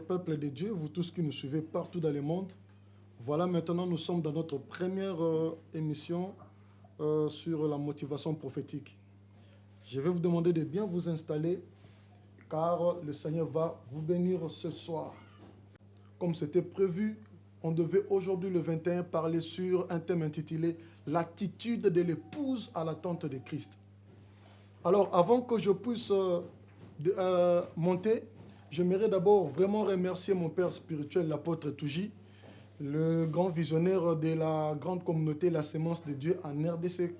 peuple de Dieu, vous tous qui nous suivez partout dans le monde. Voilà, maintenant nous sommes dans notre première émission sur la motivation prophétique. Je vais vous demander de bien vous installer car le Seigneur va vous bénir ce soir. Comme c'était prévu, on devait aujourd'hui le 21 parler sur un thème intitulé « L'attitude de l'épouse à l'attente de Christ ». Alors, avant que je puisse monter, j'aimerais d'abord vraiment remercier mon père spirituel, l'apôtre Touji, le grand visionnaire de la grande communauté La Sémence de Dieu en RDC,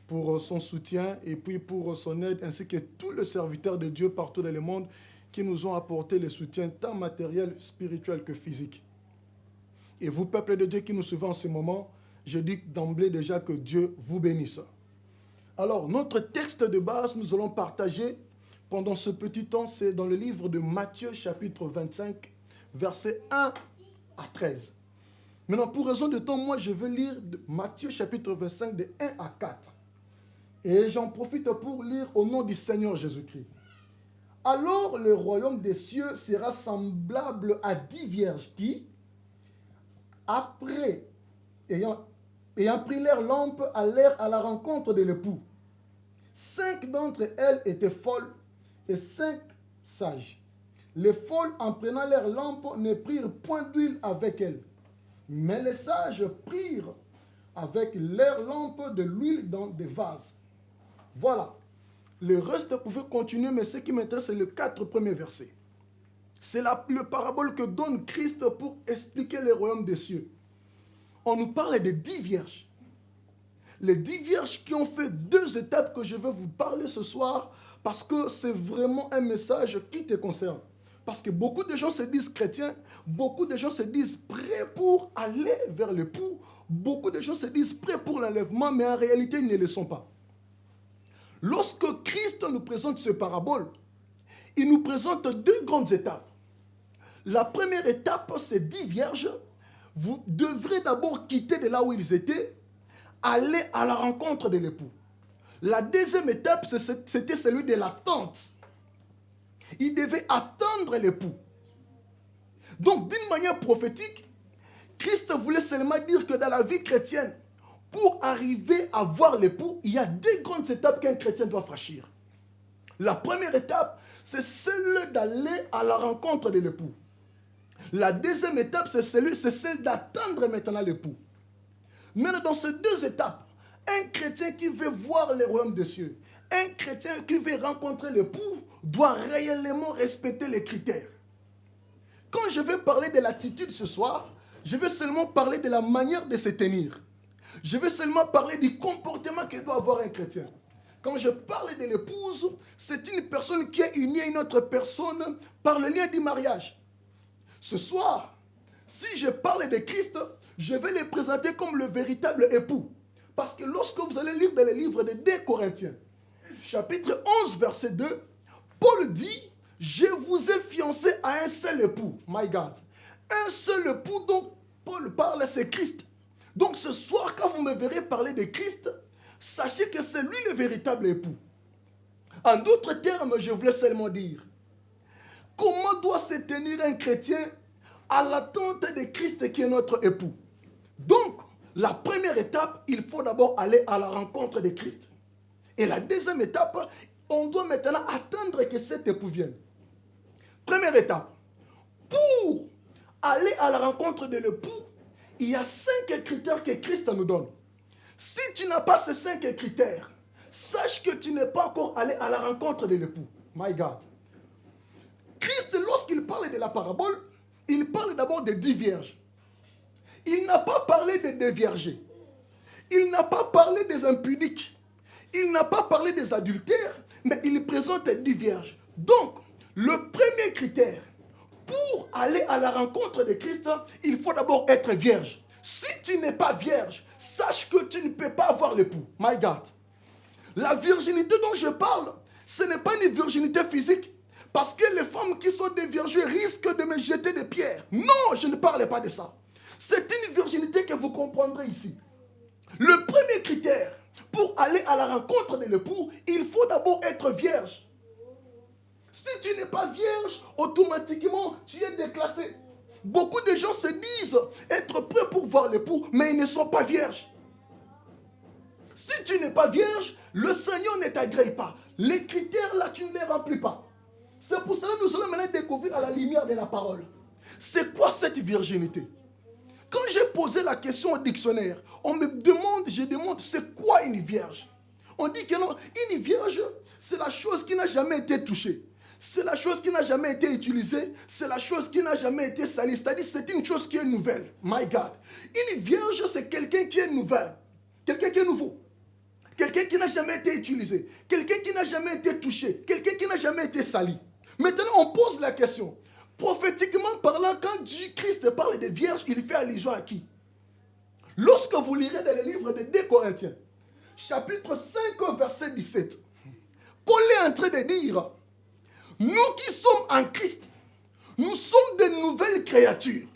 pour son soutien et puis pour son aide, ainsi que tous les serviteurs de Dieu partout dans le monde qui nous ont apporté le soutien tant matériel, spirituel que physique. Et vous, peuple de Dieu qui nous suivez en ce moment, je dis d'emblée déjà que Dieu vous bénisse. Alors, notre texte de base, nous allons partager pendant ce petit temps, c'est dans le livre de Matthieu, chapitre 25, versets 1 à 13. Maintenant, pour raison de temps, moi, je vais lire Matthieu, chapitre 25, de 1 à 4. Et j'en profite pour lire au nom du Seigneur Jésus-Christ. Alors, le royaume des cieux sera semblable à 10 vierges qui, après ayant pris leur lampe, allèrent à la rencontre de l'époux. 5 d'entre elles étaient folles et 5 sages. Les folles, en prenant leur lampe, ne prirent point d'huile avec elles. Mais les sages prirent avec leur lampe de l'huile dans des vases. Voilà. Le reste pouvait continuer, mais ce qui m'intéresse, c'est les 4 premiers versets. C'est le parabole que donne Christ pour expliquer le royaume des cieux. On nous parle de 10 vierges. Les 10 vierges qui ont fait 2 étapes que je vais vous parler ce soir parce que c'est vraiment un message qui te concerne. Parce que beaucoup de gens se disent chrétiens, beaucoup de gens se disent prêts pour aller vers l'époux, beaucoup de gens se disent prêts pour l'enlèvement, mais en réalité, ils ne le sont pas. Lorsque Christ nous présente ce parabole, il nous présente 2 grandes étapes. La première étape, c'est 10 vierges. Vous devrez d'abord quitter de là où ils étaient, aller à la rencontre de l'époux. La deuxième étape, c'était celui de l'attente. Il devait attendre l'époux. Donc, d'une manière prophétique, Christ voulait seulement dire que dans la vie chrétienne, pour arriver à voir l'époux, il y a 2 grandes étapes qu'un chrétien doit franchir. La première étape, c'est celle d'aller à la rencontre de l'époux. La deuxième étape, c'est celle d'attendre maintenant l'époux. Maintenant, dans ces 2 étapes, un chrétien qui veut voir le royaume des cieux, un chrétien qui veut rencontrer l'époux, doit réellement respecter les critères. Quand je vais parler de l'attitude ce soir, je vais seulement parler de la manière de se tenir. Je vais seulement parler du comportement que doit avoir un chrétien. Quand je parle de l'épouse, c'est une personne qui est unie à une autre personne par le lien du mariage. Ce soir, si je parle de Christ, je vais le présenter comme le véritable époux. Parce que lorsque vous allez lire dans le livre de 2 Corinthiens, chapitre 11, verset 2, Paul dit, « Je vous ai fiancé à un seul époux. » My God. Un seul époux dont Paul parle, c'est Christ. Donc ce soir, quand vous me verrez parler de Christ, sachez que c'est lui le véritable époux. En d'autres termes, je voulais seulement dire, comment doit se tenir un chrétien à l'attente de Christ qui est notre époux? Donc, la première étape, il faut d'abord aller à la rencontre de Christ. Et la deuxième étape, on doit maintenant attendre que cet époux vienne. Première étape, pour aller à la rencontre de l'époux, il y a 5 critères que Christ nous donne. Si tu n'as pas ces 5 critères, sache que tu n'es pas encore allé à la rencontre de l'époux. My God. Christ, lorsqu'il parle de la parabole, il parle d'abord de 10 vierges. Il n'a pas parlé des déviergés. Il n'a pas parlé des impudiques. Il n'a pas parlé des adultères, mais il présente 10 vierges. Donc, le premier critère, pour aller à la rencontre de Christ, il faut d'abord être vierge. Si tu n'es pas vierge, sache que tu ne peux pas avoir l'époux. My God. La virginité dont je parle, ce n'est pas une virginité physique. Parce que les femmes qui sont déviergées risquent de me jeter des pierres. Non, je ne parle pas de ça. C'est une virginité que vous comprendrez ici. Le premier critère, pour aller à la rencontre de l'époux, il faut d'abord être vierge. Si tu n'es pas vierge, automatiquement, tu es déclassé. Beaucoup de gens se disent être prêts pour voir l'époux, mais ils ne sont pas vierges. Si tu n'es pas vierge, le Seigneur ne t'agrée pas. Les critères là, tu ne les remplis pas. C'est pour cela que nous allons maintenant découvrir à la lumière de la parole. C'est quoi cette virginité? Quand j'ai posé la question au dictionnaire, on me demande, je demande, c'est quoi une vierge? On dit que non, une vierge, c'est la chose qui n'a jamais été touchée. C'est la chose qui n'a jamais été utilisée. C'est la chose qui n'a jamais été salie. C'est-à-dire, c'est une chose qui est nouvelle. My God. Une vierge, c'est quelqu'un qui est nouvelle. Quelqu'un qui est nouveau. Quelqu'un qui n'a jamais été utilisé. Quelqu'un qui n'a jamais été touché. Quelqu'un qui n'a jamais été sali. Maintenant, on pose la question. Prophétiquement parlant, quand Christ parle de vierge, il fait allusion à qui? Lorsque vous lirez dans le livre de 2 Corinthiens, chapitre 5, verset 17, Paul est en train de dire, nous qui sommes en Christ, nous sommes de nouvelles créatures.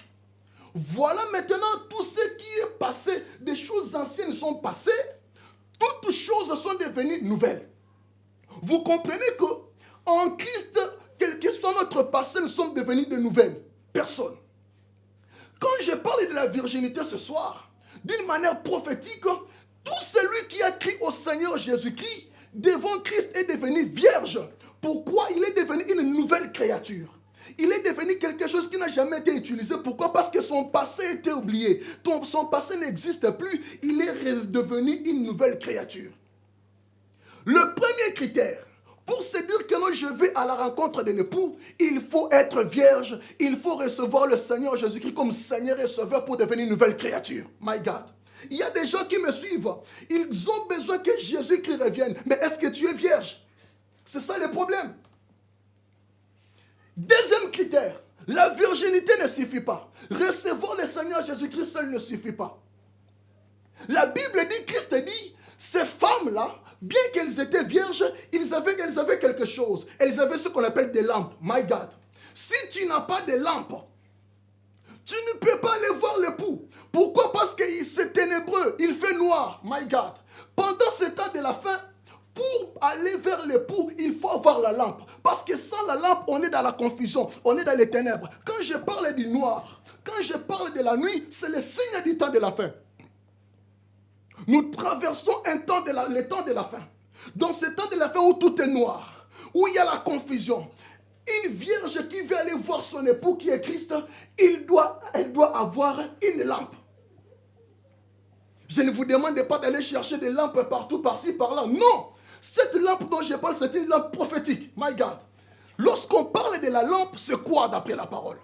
Voilà maintenant tout ce qui est passé, des choses anciennes sont passées, toutes choses sont devenues nouvelles. Vous comprenez que en Christ, quel que soit notre passé, nous sommes devenus de nouvelles personnes. Quand je parle de la virginité ce soir, d'une manière prophétique, tout celui qui a crié au Seigneur Jésus-Christ devant Christ est devenu vierge. Pourquoi? Il est devenu une nouvelle créature. Il est devenu quelque chose qui n'a jamais été utilisé. Pourquoi? Parce que son passé a été oublié. Son passé n'existe plus. Il est devenu une nouvelle créature. Le premier critère, pour se dire que non, je vais à la rencontre de l'époux, il faut être vierge. Il faut recevoir le Seigneur Jésus-Christ comme Seigneur et Sauveur pour devenir une nouvelle créature. My God. Il y a des gens qui me suivent. Ils ont besoin que Jésus-Christ revienne. Mais est-ce que tu es vierge? C'est ça le problème. Deuxième critère, la virginité ne suffit pas. Recevoir le Seigneur Jésus-Christ seul ne suffit pas. La Bible dit, Christ dit, ces femmes-là, bien qu'elles étaient vierges, elles avaient quelque chose. Elles avaient ce qu'on appelle des lampes. My God. Si tu n'as pas de lampes, tu ne peux pas aller voir l'époux. Pourquoi? Parce que c'est ténébreux, il fait noir. My God. Pendant ce temps de la fin, pour aller vers l'époux, il faut avoir la lampe. Parce que sans la lampe, on est dans la confusion, on est dans les ténèbres. Quand je parle du noir, quand je parle de la nuit, c'est le signe du temps de la fin. Nous traversons le temps de la fin. Dans ce temps de la fin où tout est noir, où il y a la confusion, une vierge qui veut aller voir son époux qui est Christ, elle doit avoir une lampe. Je ne vous demande pas d'aller chercher des lampes partout, par-ci, par-là. Non! Cette lampe dont je parle, c'est une lampe prophétique. My God. Lorsqu'on parle de la lampe, c'est quoi d'après la parole?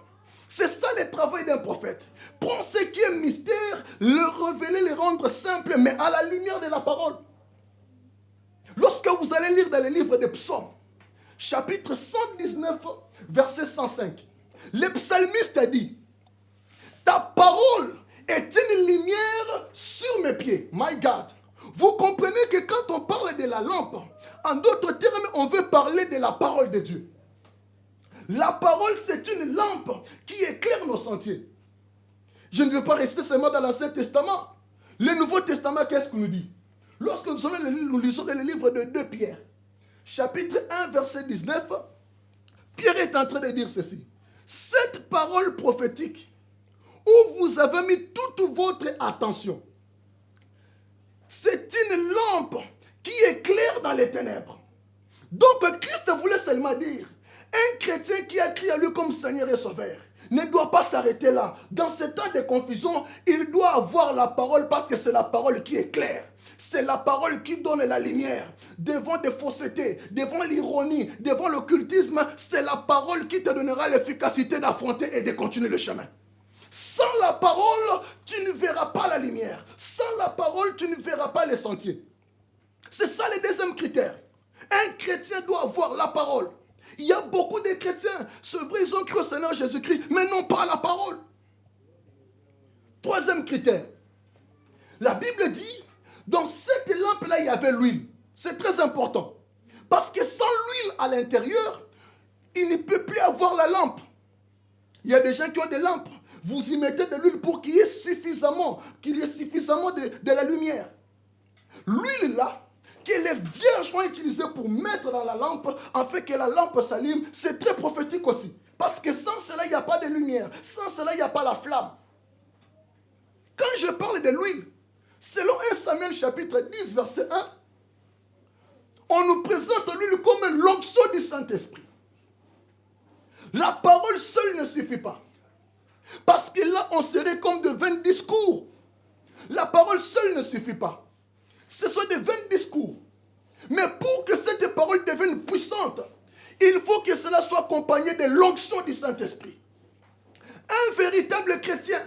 C'est ça le travail d'un prophète. Prendre ce qui est mystère, le révéler, le rendre simple, mais à la lumière de la parole. Lorsque vous allez lire dans le livre des psaumes, chapitre 119, verset 105, le psalmiste a dit, ta parole est une lumière sur mes pieds. My God. Vous comprenez que quand on parle de la lampe, en d'autres termes, on veut parler de la parole de Dieu. La parole, c'est une lampe qui éclaire nos sentiers. Je ne veux pas rester seulement dans l'Ancien Testament. Le Nouveau Testament, qu'est-ce qu'il nous dit? Lorsque nous lisons le livre de 2 Pierre, chapitre 1, verset 19, Pierre est en train de dire ceci. Cette parole prophétique, où vous avez mis toute votre attention, c'est une lampe qui éclaire dans les ténèbres. Donc Christ voulait seulement dire, un chrétien qui a crié à lui comme Seigneur et Sauveur ne doit pas s'arrêter là. Dans ce temps de confusion, il doit avoir la parole parce que c'est la parole qui éclaire. C'est la parole qui donne la lumière. Devant des faussetés, devant l'ironie, devant l'occultisme, c'est la parole qui te donnera l'efficacité d'affronter et de continuer le chemin. Sans la parole, tu ne verras pas la lumière. Sans la parole, tu ne verras pas les sentiers. C'est ça le deuxième critère. Un chrétien doit avoir la parole. Il y a beaucoup de chrétiens, c'est vrai, ils ont cru au Seigneur Jésus-Christ, mais non pas la parole. Troisième critère. La Bible dit, dans cette lampe-là, il y avait l'huile. C'est très important. Parce que sans l'huile à l'intérieur, il ne peut plus avoir la lampe. Il y a des gens qui ont des lampes. Vous y mettez de l'huile pour qu'il y ait suffisamment de la lumière. L'huile là, que les vierges ont utilisé pour mettre dans la lampe, afin que la lampe s'allume, c'est très prophétique aussi. Parce que sans cela, il n'y a pas de lumière. Sans cela, il n'y a pas la flamme. Quand je parle de l'huile, selon 1 Samuel chapitre 10, verset 1, on nous présente l'huile comme l'onction du Saint-Esprit. La parole seule ne suffit pas. Parce que là, on serait comme de 20 discours. La parole seule ne suffit pas. Ce sont des 20 discours. Mais pour que cette parole devienne puissante, il faut que cela soit accompagné de l'onction du Saint-Esprit. Un véritable chrétien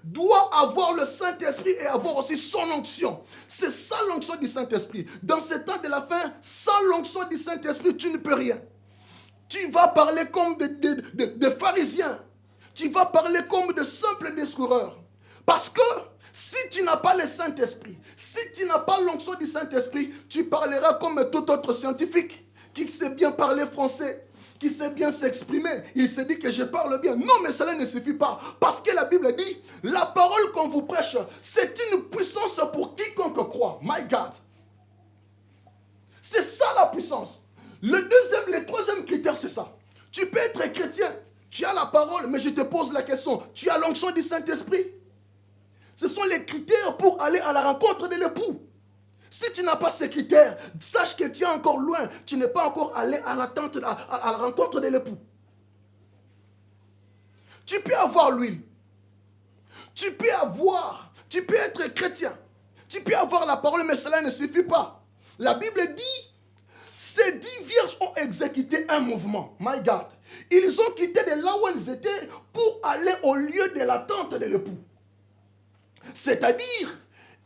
doit avoir le Saint-Esprit et avoir aussi son onction. C'est ça l'onction du Saint-Esprit. Dans ce temps de la fin, sans l'onction du Saint-Esprit, tu ne peux rien. Tu vas parler comme des pharisiens. Tu vas parler comme de simples discoureurs. Parce que si tu n'as pas le Saint-Esprit, si tu n'as pas l'onction du Saint-Esprit, tu parleras comme tout autre scientifique qui sait bien parler français, qui sait bien s'exprimer. Il se dit que je parle bien. Non, mais cela ne suffit pas. Parce que la Bible dit, la parole qu'on vous prêche, c'est une puissance pour quiconque croit. My God. C'est ça la puissance. Le troisième critère, c'est ça. Tu peux être chrétien, tu as la parole, mais je te pose la question, tu as l'onction du Saint-Esprit? Ce sont les critères pour aller à la rencontre de l'époux. Si tu n'as pas ces critères, sache que tu es encore loin. Tu n'es pas encore allé à la rencontre de l'époux. Tu peux avoir l'huile. Tu peux être chrétien. Tu peux avoir la parole, mais cela ne suffit pas. La Bible dit, ces 10 vierges ont exécuté un mouvement. My God. Ils ont quitté de là où ils étaient pour aller au lieu de l'attente de l'époux. C'est-à-dire,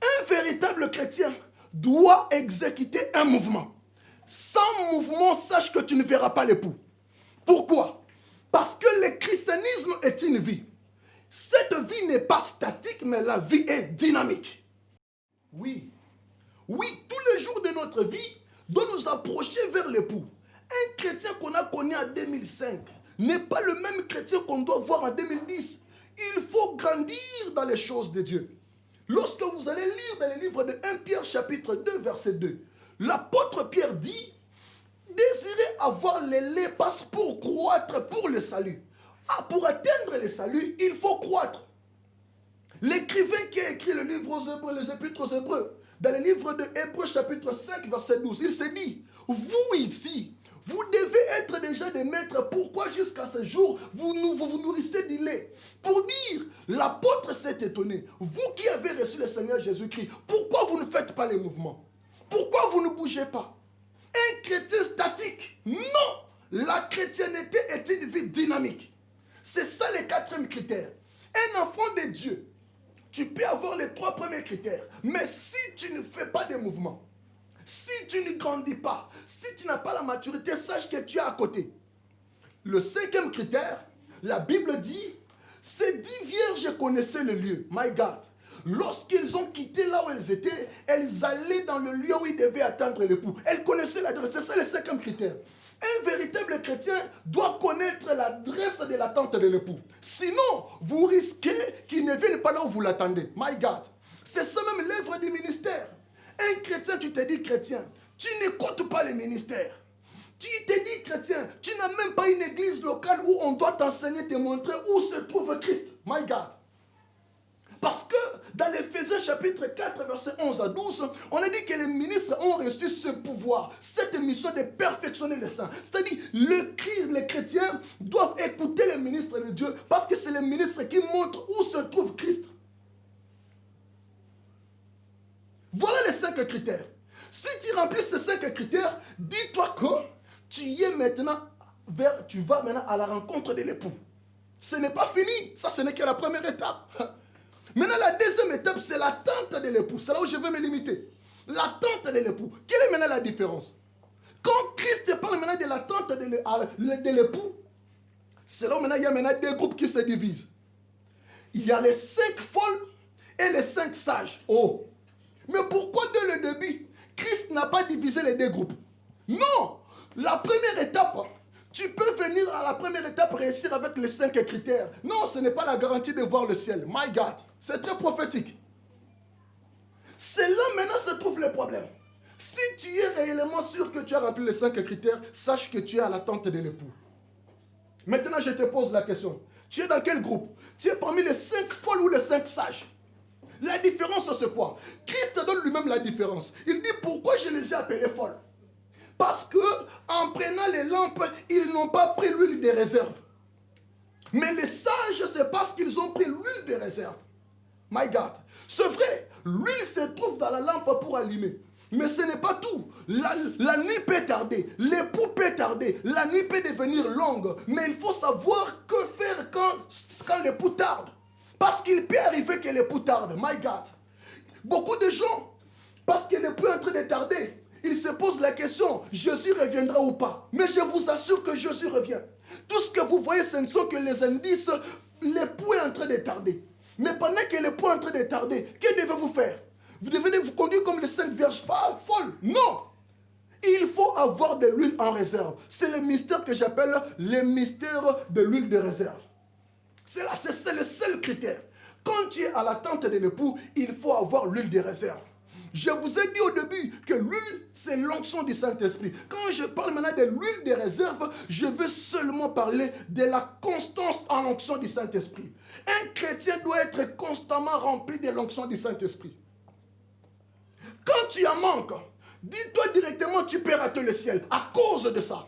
un véritable chrétien doit exécuter un mouvement. Sans mouvement, sache que tu ne verras pas l'époux. Pourquoi? Parce que le christianisme est une vie. Cette vie n'est pas statique, mais la vie est dynamique. Oui, tous les jours de notre vie doit nous approcher vers l'époux. Un chrétien qu'on a connu en 2005 n'est pas le même chrétien qu'on doit voir en 2010. Il faut grandir dans les choses de Dieu. Lorsque vous allez lire dans le livre de 1 Pierre chapitre 2 verset 2, l'apôtre Pierre dit, désirez avoir les lait passe pour croître pour le salut. Pour atteindre le salut, il faut croître. L'écrivain qui a écrit le livre aux Hébreux, les épîtres aux Hébreux, dans le livre de Hébreux chapitre 5 verset 12, il se dit, vous ici, vous devez être déjà des maîtres. Pourquoi jusqu'à ce jour, vous nourrissez du lait? Pour dire, l'apôtre s'est étonné. Vous qui avez reçu le Seigneur Jésus-Christ, pourquoi vous ne faites pas les mouvements? Pourquoi vous ne bougez pas? Un chrétien statique? Non! La chrétienté est une vie dynamique. C'est ça le 4e critère. Un enfant de Dieu, tu peux avoir les 3 premiers critères. Mais si tu ne fais pas de mouvements, si tu ne grandis pas, si tu n'as pas la maturité, sache que tu es à côté. Le 5e critère, la Bible dit, ces 10 vierges connaissaient le lieu. My God. Lorsqu'ils ont quitté là où elles étaient, elles allaient dans le lieu où ils devaient attendre l'époux. Elles connaissaient l'adresse. C'est ça le 5e critère. Un véritable chrétien doit connaître l'adresse de l'attente de l'époux. Sinon, vous risquez qu'il ne vienne pas là où vous l'attendez. My God. C'est ça même l'œuvre du ministère. Un chrétien, tu te dis chrétien, tu n'écoutes pas le ministère. Tu te dis chrétien, tu n'as même pas une église locale où on doit t'enseigner, te montrer où se trouve Christ. My God. Parce que dans l'Éphésiens chapitre 4, verset 11 à 12, on a dit que les ministres ont reçu ce pouvoir, cette mission de perfectionner les saints. C'est-à-dire, les chrétiens doivent écouter les ministres de Dieu parce que c'est les ministres qui montrent où se trouve Christ. Voilà les 5 critères. Si tu remplis ces 5 critères, dis-toi que tu vas maintenant à la rencontre de l'époux. Ce n'est pas fini. Ça, ce n'est que la première étape. Maintenant, la deuxième étape, c'est l'attente de l'époux. C'est là où je vais me limiter. L'attente de l'époux. Quelle est maintenant la différence? Quand Christ parle maintenant de l'attente de l'époux, c'est là où maintenant il y a maintenant 2 groupes qui se divisent. Il y a les 5 folles et les 5 sages. Oh! Mais pourquoi dès le début, Christ n'a pas divisé les 2 groupes? Non! La première étape, tu peux venir à la première étape réussir avec les 5 critères. Non, ce n'est pas la garantie de voir le ciel. My God, c'est très prophétique. C'est là maintenant se trouve le problème. Si tu réellement sûr que tu as rempli les 5 critères, sache que tu es à l'attente de l'époux. Maintenant, je te pose la question. Tu es dans quel groupe? Tu es parmi les 5 folles ou les 5 sages? La différence, c'est quoi? Christ donne lui-même la différence. Il dit, pourquoi je les ai appelées folles? Parce que en prenant les lampes, ils n'ont pas pris l'huile de réserve. Mais les sages, c'est parce qu'ils ont pris l'huile de réserve. My God. C'est vrai, l'huile se trouve dans la lampe pour allumer. Mais ce n'est pas tout. La nuit peut tarder, l'époux peut tarder, la nuit peut devenir longue. Mais il faut savoir que faire quand l'époux tarde. Parce qu'il peut arriver que l'époux tarde. My God. Beaucoup de gens, parce que l'époux est en train de tarder, ils se posent la question, Jésus reviendra ou pas? Mais je vous assure que Jésus revient. Tout ce que vous voyez, ce ne sont que les indices. L'époux est en train de tarder. Mais pendant que l'époux est en train de tarder, que devez-vous faire? Vous devez vous conduire comme les 5 vierges folles? Non! Il faut avoir de l'huile en réserve. C'est le mystère que j'appelle le mystère de l'huile de réserve. C'est le seul critère. Quand tu es à l'attente de l'époux, il faut avoir l'huile de réserve. Je vous ai dit au début que l'huile, c'est l'onction du Saint-Esprit. Quand je parle maintenant de l'huile de réserve, je veux seulement parler de la constance en l'onction du Saint-Esprit. Un chrétien doit être constamment rempli de l'onction du Saint-Esprit. Quand tu en manques, dis-toi directement tu peux rater le ciel à cause de ça.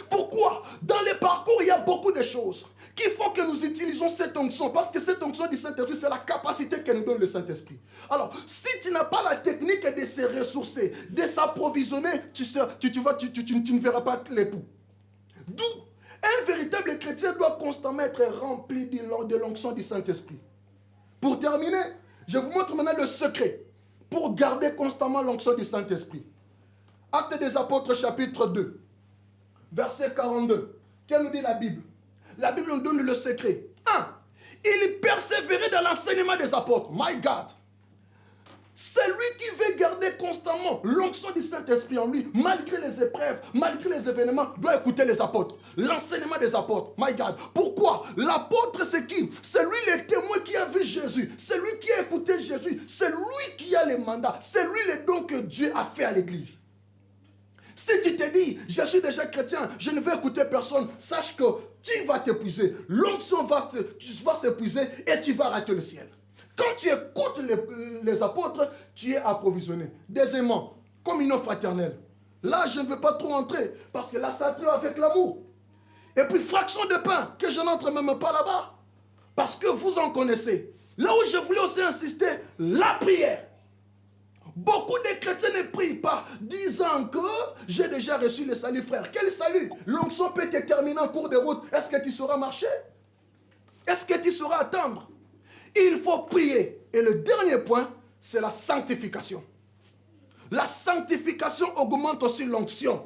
Pourquoi? Dans les parcours, il y a beaucoup de choses qui font que nous utilisons cette onction. Parce que cette onction du Saint-Esprit, c'est la capacité que nous donne le Saint-Esprit. Alors, si tu n'as pas la technique de se ressourcer, de s'approvisionner, tu ne verras pas l'époux. D'où un véritable chrétien doit constamment être rempli de l'onction du Saint-Esprit. Pour terminer, je vous montre maintenant le secret pour garder constamment l'onction du Saint-Esprit. Actes des Apôtres, chapitre 2. Verset 42. Qu'est-ce que nous dit la Bible? La Bible nous donne le secret. 1. Il persévérait dans l'enseignement des apôtres. My God. Celui qui veut garder constamment l'onction du Saint-Esprit en lui, malgré les épreuves, malgré les événements, doit écouter les apôtres. L'enseignement des apôtres. My God. Pourquoi? L'apôtre, c'est qui? C'est lui le témoin qui a vu Jésus. C'est lui qui a écouté Jésus. C'est lui qui a les mandats. C'est lui le don que Dieu a fait à l'église. Si tu te dis, je suis déjà chrétien, je ne veux écouter personne, sache que tu vas t'épuiser. L'onction va s'épuiser et tu vas rater le ciel. Quand tu écoutes les apôtres, tu es approvisionné. Deuxièmement, communion fraternelle. Là, je ne veux pas trop entrer, parce que là, ça traite avec l'amour. Et puis, fraction de pain, que je n'entre même pas là-bas. Parce que vous en connaissez. Là où je voulais aussi insister, la prière. Beaucoup de chrétiens ne prient pas, disant que j'ai déjà reçu le salut, frère. Quel salut? L'onction peut te terminer en cours de route. Est-ce que tu sauras marcher? Est-ce que tu sauras attendre? Il faut prier. Et le dernier point, c'est la sanctification. La sanctification augmente aussi l'onction.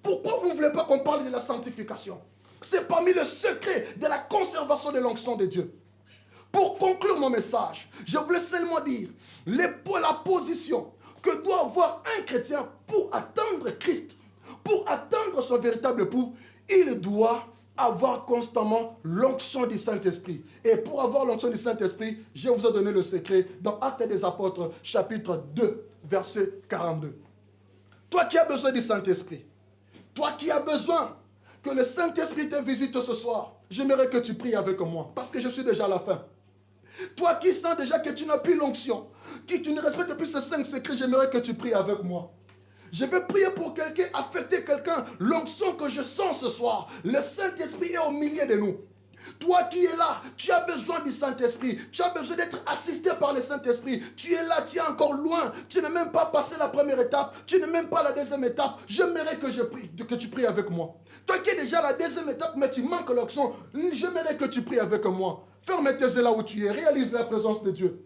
Pourquoi vous ne voulez pas qu'on parle de la sanctification? C'est parmi les secrets de la conservation de l'onction de Dieu. Pour conclure mon message, je voulais seulement dire la position que doit avoir un chrétien pour attendre Christ, pour attendre son véritable époux. Il doit avoir constamment l'onction du Saint-Esprit. Et pour avoir l'onction du Saint-Esprit, je vous ai donné le secret dans Actes des Apôtres, chapitre 2, verset 42. Toi qui as besoin du Saint-Esprit, toi qui as besoin que le Saint-Esprit te visite ce soir, j'aimerais que tu pries avec moi, parce que je suis déjà à la fin. Toi qui sens déjà que tu n'as plus l'onction, que tu ne respectes plus ces 5 secrets, j'aimerais que tu pries avec moi. Je vais prier pour quelqu'un, affecter quelqu'un, l'onction que je sens ce soir. Le Saint-Esprit est au milieu de nous. Toi qui es là, tu as besoin du Saint-Esprit. Tu as besoin d'être assisté par le Saint-Esprit. Tu es là, tu es encore loin. Tu n'as même pas passé la première étape. Tu n'as même pas la deuxième étape. J'aimerais que tu pries avec moi. Toi qui es déjà à la deuxième étape, mais tu manques l'onction, j'aimerais que tu pries avec moi. Ferme tes yeux là où tu es. Réalise la présence de Dieu.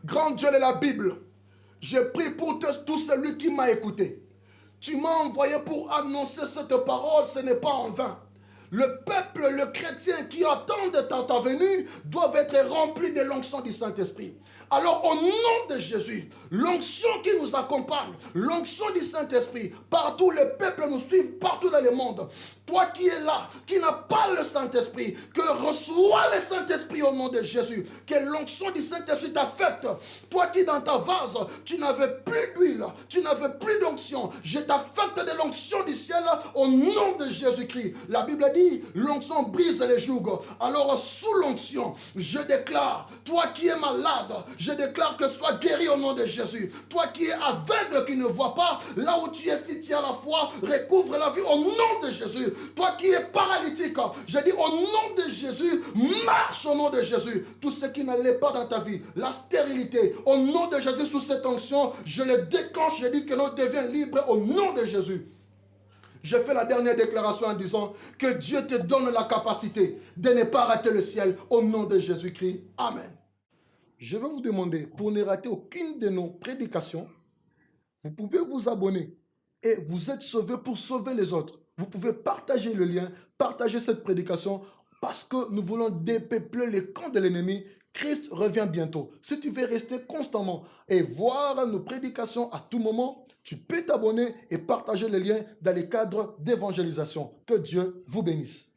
Grand Dieu de la Bible, je prie pour tout celui qui m'a écouté. Tu m'as envoyé pour annoncer cette parole, ce n'est pas en vain. Le peuple, le chrétien qui attend de ta venue doivent être remplis de l'onction du Saint-Esprit. Alors au nom de Jésus, l'onction qui nous accompagne, l'onction du Saint-Esprit, partout les peuples nous suivent, partout dans le monde. Toi qui es là, qui n'as pas le Saint-Esprit, que reçois le Saint-Esprit au nom de Jésus. Que l'onction du Saint-Esprit t'affecte. Toi qui dans ta vase, tu n'avais plus d'huile. l'huile, tu n'avais plus d'onction. Je t'affecte de l'onction du ciel au nom de Jésus-Christ. La Bible dit, l'onction brise les jougs. Alors sous l'onction, je déclare, toi qui es malade, je déclare que sois guéri au nom de Jésus. Toi qui es aveugle, qui ne vois pas, là où tu es, si tu as la foi, recouvre la vie au nom de Jésus. Toi qui es paralytique, je dis au nom de Jésus, marche au nom de Jésus. Tout ce qui n'allait pas dans ta vie, la stérilité, au nom de Jésus, sous cette onction, je le déclenche, je dis que l'on devient libre au nom de Jésus. Je fais la dernière déclaration en disant que Dieu te donne la capacité de ne pas rater le ciel au nom de Jésus-Christ. Amen. Je vais vous demander, pour ne rater aucune de nos prédications, vous pouvez vous abonner et vous êtes sauvé pour sauver les autres. Vous pouvez partager le lien, partager cette prédication parce que nous voulons dépeupler les camps de l'ennemi. Christ revient bientôt. Si tu veux rester constamment et voir nos prédications à tout moment, tu peux t'abonner et partager les liens dans les cadres d'évangélisation. Que Dieu vous bénisse.